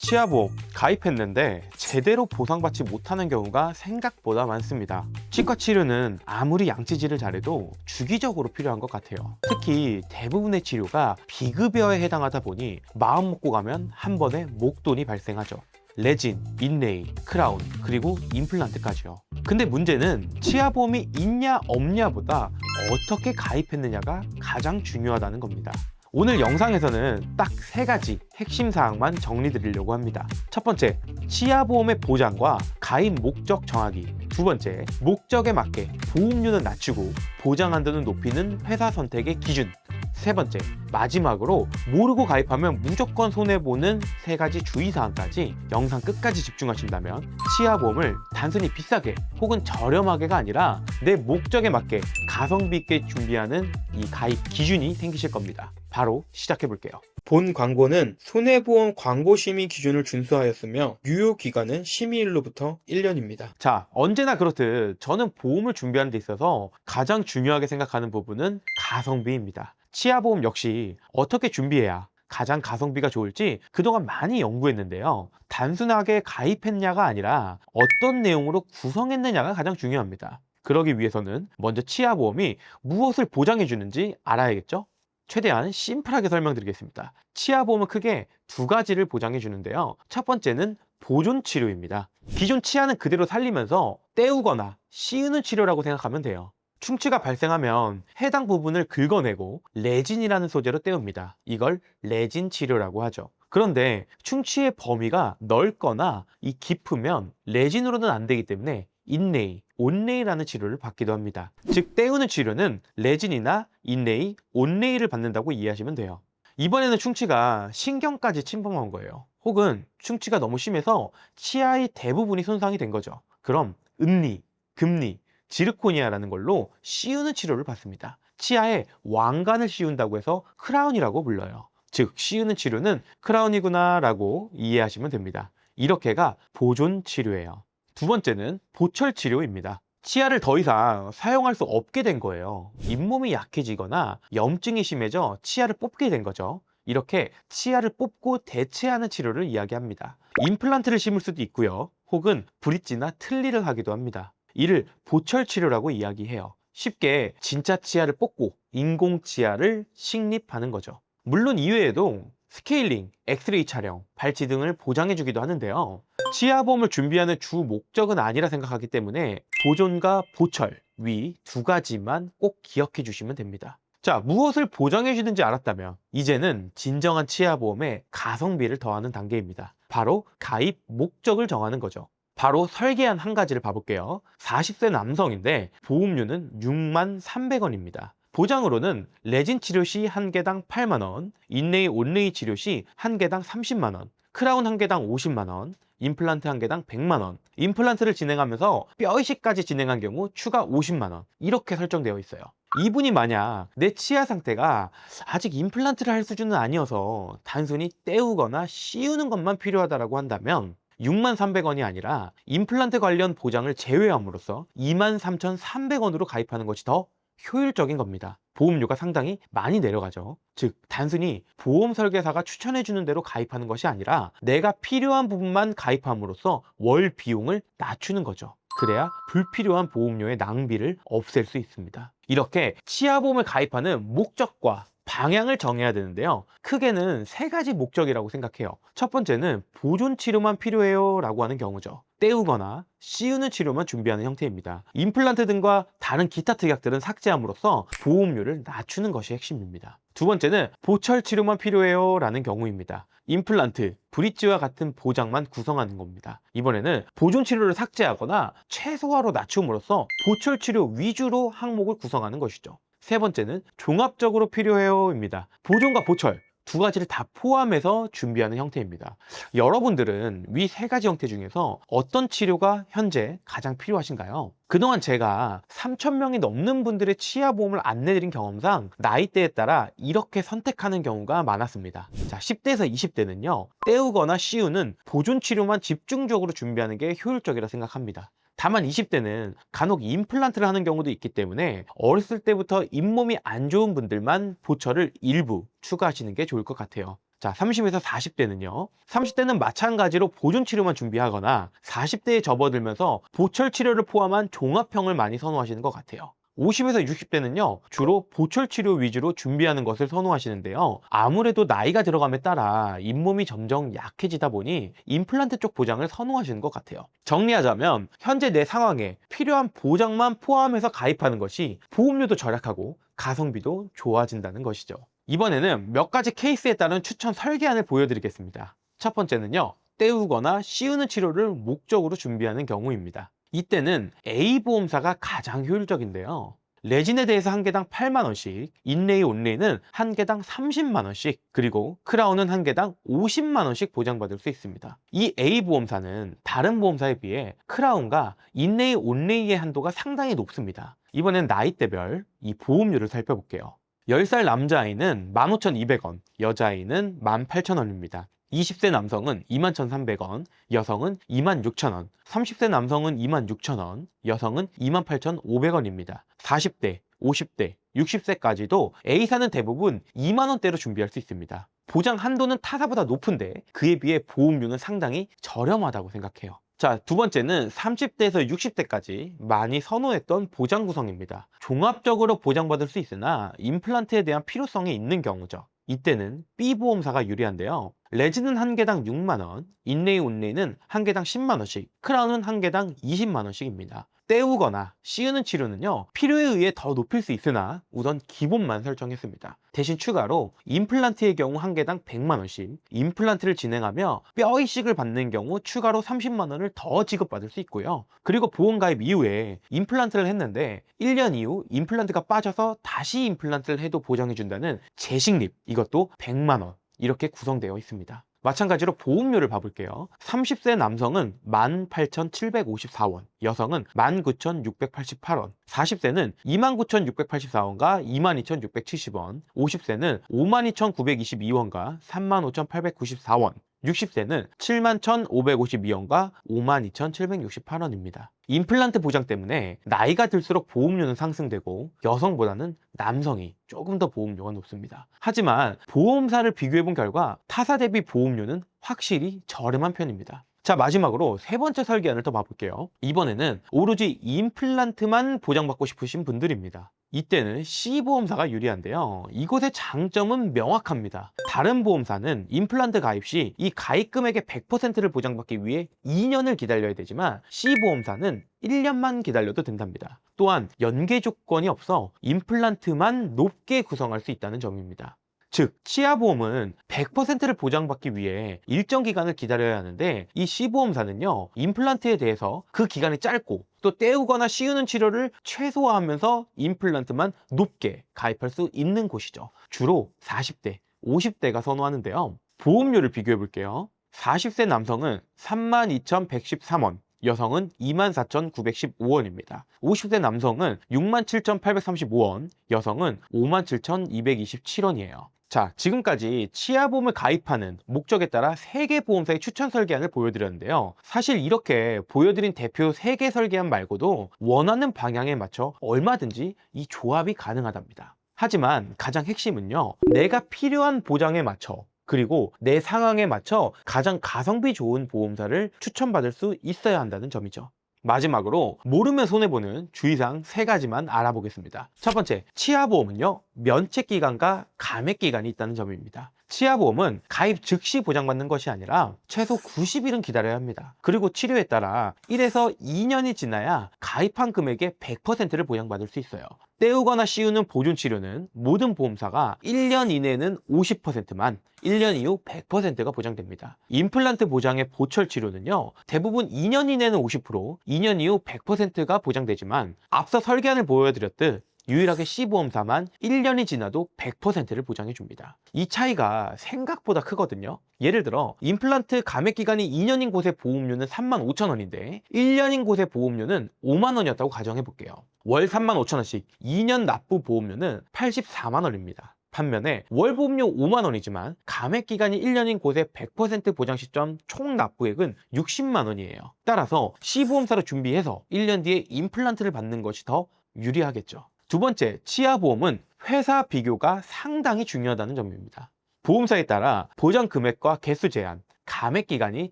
치아보험 가입했는데 제대로 보상받지 못하는 경우가 생각보다 많습니다. 치과 치료는 아무리 양치질을 잘해도 주기적으로 필요한 것 같아요. 특히 대부분의 치료가 비급여에 해당하다 보니 마음 먹고 가면 한 번에 목돈이 발생하죠. 레진, 인레이, 크라운, 그리고 임플란트까지요. 근데 문제는 치아보험이 있냐 없냐보다 어떻게 가입했느냐가 가장 중요하다는 겁니다. 오늘 영상에서는 딱 3가지 핵심 사항만 정리드리려고 합니다. 첫 번째, 치아보험의 보장과 가입 목적 정하기. 두 번째, 목적에 맞게 보험료는 낮추고 보장 한도는 높이는 회사 선택의 기준. 세 번째, 마지막으로 모르고 가입하면 무조건 손해보는 3가지 주의사항까지 영상 끝까지 집중하신다면 치아보험을 단순히 비싸게 혹은 저렴하게가 아니라 내 목적에 맞게 가성비 있게 준비하는 이 가입 기준이 생기실 겁니다. 바로 시작해볼게요. 본 광고는 손해보험 광고심의 기준을 준수하였으며 유효 기간은 심의일로부터 1년입니다. 자, 언제나 그렇듯 저는 보험을 준비하는 데 있어서 가장 중요하게 생각하는 부분은 가성비입니다. 치아보험 역시 어떻게 준비해야 가장 가성비가 좋을지 그동안 많이 연구했는데요. 단순하게 가입했냐가 아니라 어떤 내용으로 구성했느냐가 가장 중요합니다. 그러기 위해서는 먼저 치아보험이 무엇을 보장해 주는지 알아야겠죠? 최대한 심플하게 설명드리겠습니다. 치아보험은 크게 2가지를 보장해 주는데요. 첫 번째는 보존 치료입니다. 기존 치아는 그대로 살리면서 떼우거나 씌우는 치료라고 생각하면 돼요. 충치가 발생하면 해당 부분을 긁어내고 레진이라는 소재로 떼웁니다. 이걸 레진 치료라고 하죠. 그런데 충치의 범위가 넓거나 깊으면 레진으로는 안 되기 때문에 인레이, 온레이라는 치료를 받기도 합니다. 즉 떼우는 치료는 레진이나 인레이, 온레이를 받는다고 이해하시면 돼요. 이번에는 충치가 신경까지 침범한 거예요. 혹은 충치가 너무 심해서 치아의 대부분이 손상이 된 거죠. 그럼 음리, 금리, 지르코니아라는 걸로 씌우는 치료를 받습니다. 치아에 왕관을 씌운다고 해서 크라운이라고 불러요. 즉 씌우는 치료는 크라운이구나 라고 이해하시면 됩니다. 이렇게가 보존 치료예요. 두 번째는 보철 치료입니다. 치아를 더 이상 사용할 수 없게 된 거예요. 잇몸이 약해지거나 염증이 심해져 치아를 뽑게 된 거죠. 이렇게 치아를 뽑고 대체하는 치료를 이야기합니다. 임플란트를 심을 수도 있고요. 혹은 브릿지나 틀니를 하기도 합니다. 이를 보철 치료라고 이야기해요. 쉽게 진짜 치아를 뽑고 인공 치아를 식립하는 거죠. 물론 이외에도 스케일링, 엑스레이 촬영, 발치 등을 보장해 주기도 하는데요. 치아보험을 준비하는 주 목적은 아니라 생각하기 때문에 보존과 보철, 위 2가지만 꼭 기억해 주시면 됩니다. 자, 무엇을 보장해 주는지 알았다면 이제는 진정한 치아보험에 가성비를 더하는 단계입니다. 바로 가입 목적을 정하는 거죠. 바로 설계한 한 가지를 봐볼게요. 40세 남성인데 보험료는 63,300원입니다. 보장으로는 레진 치료 시 1개당 8만원, 인레이 온레이 치료 시 1개당 30만원, 크라운 1개당 50만원, 임플란트 1개당 100만원, 임플란트를 진행하면서 뼈 이식까지 진행한 경우 추가 50만원, 이렇게 설정되어 있어요. 이분이 만약 내 치아 상태가 아직 임플란트를 할 수준은 아니어서 단순히 떼우거나 씌우는 것만 필요하다고 한다면 63,300원이 아니라 임플란트 관련 보장을 제외함으로써 23,300원으로 가입하는 것이 더 효율적인 겁니다. 보험료가 상당히 많이 내려가죠. 즉 단순히 보험 설계사가 추천해주는 대로 가입하는 것이 아니라 내가 필요한 부분만 가입함으로써 월 비용을 낮추는 거죠. 그래야 불필요한 보험료의 낭비를 없앨 수 있습니다. 이렇게 치아보험을 가입하는 목적과 방향을 정해야 되는데요. 크게는 3가지 목적이라고 생각해요. 첫 번째는 보존 치료만 필요해요 라고 하는 경우죠. 떼우거나 씌우는 치료만 준비하는 형태입니다. 임플란트 등과 다른 기타 특약들은 삭제함으로써 보험료를 낮추는 것이 핵심입니다. 두 번째는 보철 치료만 필요해요 라는 경우입니다. 임플란트, 브릿지와 같은 보장만 구성하는 겁니다. 이번에는 보존 치료를 삭제하거나 최소화로 낮춤으로써 보철 치료 위주로 항목을 구성하는 것이죠. 세 번째는 종합적으로 필요해요입니다. 보존과 보철 2가지를 다 포함해서 준비하는 형태입니다. 여러분들은 위 3가지 형태 중에서 어떤 치료가 현재 가장 필요하신가요? 그동안 제가 3,000명이 넘는 분들의 치아보험을 안내드린 경험상 나이대에 따라 이렇게 선택하는 경우가 많았습니다. 자, 10대에서 20대는요, 떼우거나 씌우는 보존 치료만 집중적으로 준비하는 게 효율적이라 생각합니다. 다만 20대는 간혹 임플란트를 하는 경우도 있기 때문에 어렸을 때부터 잇몸이 안 좋은 분들만 보철을 일부 추가하시는 게 좋을 것 같아요. 자, 30에서 40대는요. 30대는 마찬가지로 보존 치료만 준비하거나 40대에 접어들면서 보철 치료를 포함한 종합형을 많이 선호하시는 것 같아요. 50에서 60대는요, 주로 보철 치료 위주로 준비하는 것을 선호하시는데요. 아무래도 나이가 들어감에 따라 잇몸이 점점 약해지다 보니 임플란트 쪽 보장을 선호하시는 것 같아요. 정리하자면 현재 내 상황에 필요한 보장만 포함해서 가입하는 것이 보험료도 절약하고 가성비도 좋아진다는 것이죠. 이번에는 몇 가지 케이스에 따른 추천 설계안을 보여드리겠습니다. 첫 번째는요, 떼우거나 씌우는 치료를 목적으로 준비하는 경우입니다. 이때는 A보험사가 가장 효율적인데요. 레진에 대해서 한 개당 8만원씩, 인레이 온레이는 한 개당 30만원씩, 그리고 크라운은 한 개당 50만원씩 보장받을 수 있습니다. 이 A보험사는 다른 보험사에 비해 크라운과 인레이 온레이의 한도가 상당히 높습니다. 이번엔 나이대별 이 보험료를 살펴볼게요. 10살 남자아이는 15,200원, 여자아이는 18,000원입니다. 20세 남성은 21,300원, 여성은 26,000원, 30세 남성은 26,000원, 여성은 28,500원입니다. 40대, 50대, 60세까지도 A사는 대부분 2만원대로 준비할 수 있습니다. 보장 한도는 타사보다 높은데 그에 비해 보험료는 상당히 저렴하다고 생각해요. 자, 두 번째는 30대에서 60대까지 많이 선호했던 보장 구성입니다. 종합적으로 보장받을 수 있으나 임플란트에 대한 필요성이 있는 경우죠. 이때는 B보험사가 유리한데요. 레진은 한 개당 6만원, 인레이 온레이는 한 개당 10만원씩, 크라운은 한 개당 20만원씩입니다. 떼우거나 씌우는 치료는요, 필요에 의해 더 높일 수 있으나 우선 기본만 설정했습니다. 대신 추가로 임플란트의 경우 한 개당 100만원씩, 임플란트를 진행하며 뼈 이식을 받는 경우 추가로 30만원을 더 지급받을 수 있고요. 그리고 보험 가입 이후에 임플란트를 했는데 1년 이후 임플란트가 빠져서 다시 임플란트를 해도 보장해준다는 재식립, 이것도 100만원 이렇게 구성되어 있습니다. 마찬가지로 보험료를 봐볼게요. 30세 남성은 18,754원, 여성은 19,688원, 40세는 29,684원과 22,670원, 50세는 52,922원과 35,894원, 60세는 71,552원과 52,768원입니다. 임플란트 보장 때문에 나이가 들수록 보험료는 상승되고 여성보다는 남성이 조금 더 보험료가 높습니다. 하지만 보험사를 비교해본 결과 타사 대비 보험료는 확실히 저렴한 편입니다. 자, 마지막으로 세 번째 설계안을 더 봐볼게요. 이번에는 오로지 임플란트만 보장받고 싶으신 분들입니다. 이때는 C보험사가 유리한데요. 이곳의 장점은 명확합니다. 다른 보험사는 임플란트 가입 시 이 가입 금액의 100%를 보장받기 위해 2년을 기다려야 되지만 C보험사는 1년만 기다려도 된답니다. 또한 연계 조건이 없어 임플란트만 높게 구성할 수 있다는 점입니다. 즉, 치아보험은 100%를 보장받기 위해 일정 기간을 기다려야 하는데 이 C보험사는요, 임플란트에 대해서 그 기간이 짧고 또 떼우거나 씌우는 치료를 최소화하면서 임플란트만 높게 가입할 수 있는 곳이죠. 주로 40대, 50대가 선호하는데요. 보험료를 비교해 볼게요. 40세 남성은 32,113원, 여성은 24,915원입니다. 50대 남성은 67,835원, 여성은 57,227원이에요. 자, 지금까지 치아보험을 가입하는 목적에 따라 3개 보험사의 추천 설계안을 보여드렸는데요. 사실 이렇게 보여드린 대표 3개 설계안 말고도 원하는 방향에 맞춰 얼마든지 이 조합이 가능하답니다. 하지만 가장 핵심은요, 내가 필요한 보장에 맞춰 그리고 내 상황에 맞춰 가장 가성비 좋은 보험사를 추천받을 수 있어야 한다는 점이죠. 마지막으로 모르면 손해보는 주의사항 3가지만 알아보겠습니다. 첫 번째, 치아보험은요, 면책기간과 감액기간이 있다는 점입니다. 치아보험은 가입 즉시 보장받는 것이 아니라 최소 90일은 기다려야 합니다. 그리고 치료에 따라 1에서 2년이 지나야 가입한 금액의 100%를 보장받을 수 있어요. 떼우거나 씌우는 보존 치료는 모든 보험사가 1년 이내는 50%만, 1년 이후 100%가 보장됩니다. 임플란트 보장의 보철 치료는요, 대부분 2년 이내는 50%, 2년 이후 100%가 보장되지만 앞서 설계안을 보여드렸듯 유일하게 C보험사만 1년이 지나도 100%를 보장해 줍니다. 이 차이가 생각보다 크거든요. 예를 들어 임플란트 감액 기간이 2년인 곳의 보험료는 35,000원인데 1년인 곳의 보험료는 5만원이었다고 가정해 볼게요. 월 35,000원씩 2년 납부 보험료는 84만원입니다. 반면에 월 보험료 5만원이지만 감액 기간이 1년인 곳의 100% 보장 시점 총 납부액은 60만원이에요. 따라서 C보험사로 준비해서 1년 뒤에 임플란트를 받는 것이 더 유리하겠죠. 두 번째, 치아보험은 회사 비교가 상당히 중요하다는 점입니다. 보험사에 따라 보장 금액과 개수 제한, 감액 기간이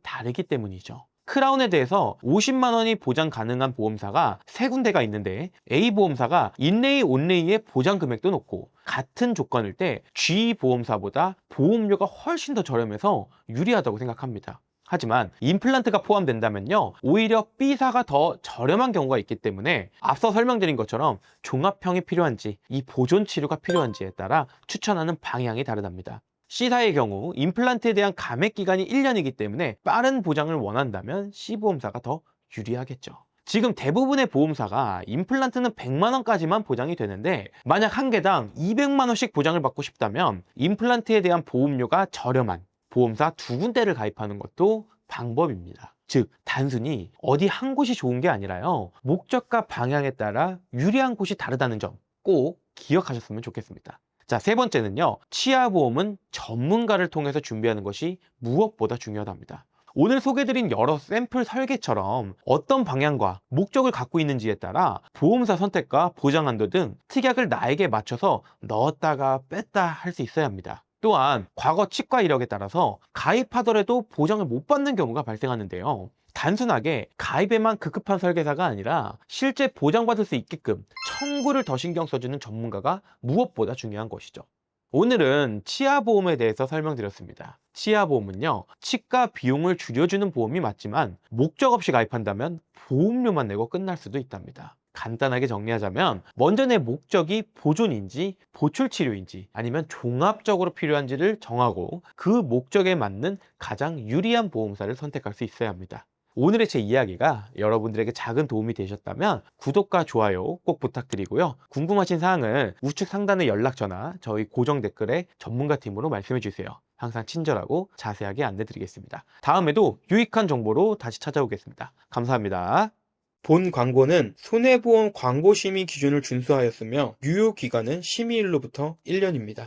다르기 때문이죠. 크라운에 대해서 50만 원이 보장 가능한 보험사가 3군데가 있는데 A 보험사가 인레이 온레이의 보장 금액도 높고 같은 조건일 때 G 보험사보다 보험료가 훨씬 더 저렴해서 유리하다고 생각합니다. 하지만 임플란트가 포함된다면요, 오히려 B사가 더 저렴한 경우가 있기 때문에 앞서 설명드린 것처럼 종합형이 필요한지 이 보존 치료가 필요한지에 따라 추천하는 방향이 다르답니다. C사의 경우 임플란트에 대한 감액 기간이 1년이기 때문에 빠른 보장을 원한다면 C보험사가 더 유리하겠죠. 지금 대부분의 보험사가 임플란트는 100만 원까지만 보장이 되는데 만약 한 개당 200만 원씩 보장을 받고 싶다면 임플란트에 대한 보험료가 저렴한 보험사 2군데를 가입하는 것도 방법입니다. 즉 단순히 어디 한 곳이 좋은 게 아니라요, 목적과 방향에 따라 유리한 곳이 다르다는 점 꼭 기억하셨으면 좋겠습니다. 자, 세 번째는요, 치아보험은 전문가를 통해서 준비하는 것이 무엇보다 중요하답니다. 오늘 소개드린 여러 샘플 설계처럼 어떤 방향과 목적을 갖고 있는지에 따라 보험사 선택과 보장 한도 등 특약을 나에게 맞춰서 넣었다가 뺐다 할 수 있어야 합니다. 또한 과거 치과 이력에 따라서 가입하더라도 보장을 못 받는 경우가 발생하는데요. 단순하게 가입에만 급급한 설계사가 아니라 실제 보장받을 수 있게끔 청구를 더 신경 써주는 전문가가 무엇보다 중요한 것이죠. 오늘은 치아보험에 대해서 설명드렸습니다. 치아보험은요, 치과 비용을 줄여주는 보험이 맞지만 목적 없이 가입한다면 보험료만 내고 끝날 수도 있답니다. 간단하게 정리하자면 먼저 내 목적이 보존인지 보출치료인지 아니면 종합적으로 필요한지를 정하고 그 목적에 맞는 가장 유리한 보험사를 선택할 수 있어야 합니다. 오늘의 제 이야기가 여러분들에게 작은 도움이 되셨다면 구독과 좋아요 꼭 부탁드리고요. 궁금하신 사항은 우측 상단의 연락처나 저희 고정 댓글에 전문가팀으로 말씀해 주세요. 항상 친절하고 자세하게 안내 드리겠습니다. 다음에도 유익한 정보로 다시 찾아오겠습니다. 감사합니다. 본 광고는 손해보험 광고심의 기준을 준수하였으며 유효기간은 심의일로부터 1년입니다.